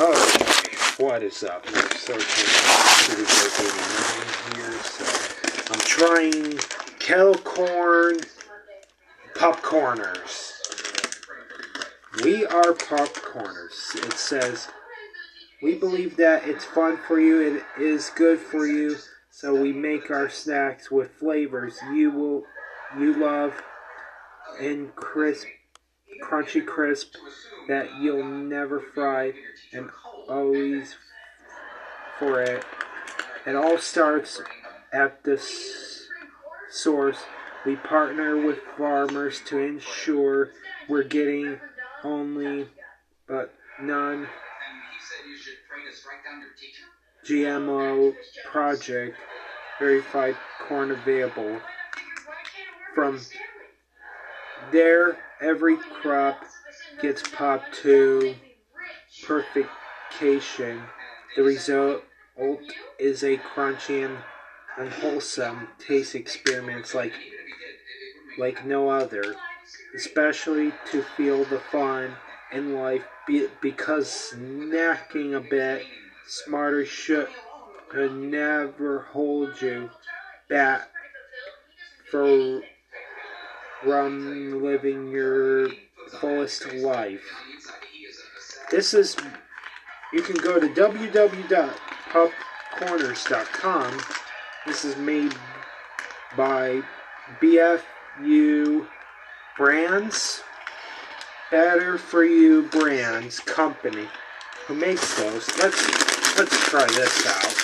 Okay, what is up? I'm trying kettle corn PopCorners. We are PopCorners. It says, we believe that it's fun for you, it is good for you, so we make our snacks with flavors you love and crunchy crisp that you'll never fry and always for it. It all starts at the source. We partner with farmers to ensure we're getting only but none GMO project verified corn available. From there, every crop gets popped to perfection. The result is a crunchy and unwholesome taste experience like no other, especially to feel the fun in life because snacking a bit smarter should never hold you back from living your fullest life. You can go to www.popcorners.com. This is made by BFU Brands, Better For You Brands Company. Who makes those? Let's try this out.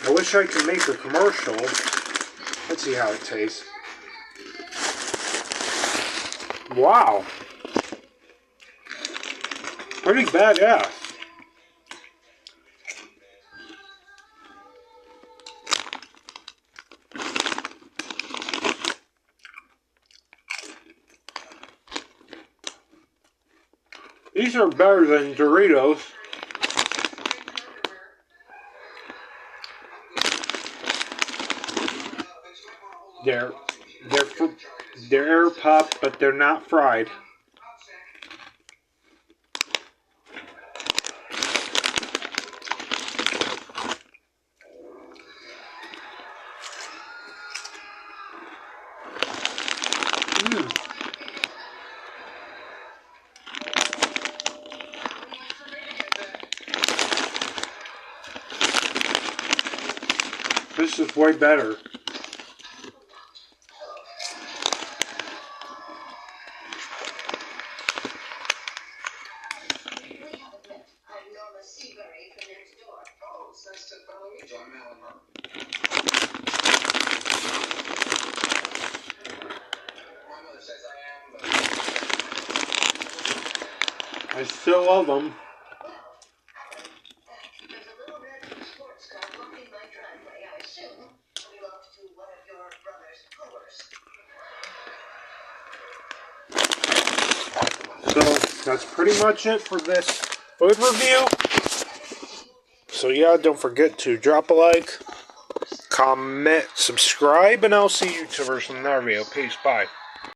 I wish I could make a commercial. Let's see how it tastes. Wow. Pretty badass. These are better than Doritos. They're pop, but they're not fried. This is way better. I still love them. So that's pretty much it for this food review. So yeah, don't forget to drop a like, comment, subscribe, and I'll see you YouTubers in the next video. Peace, bye.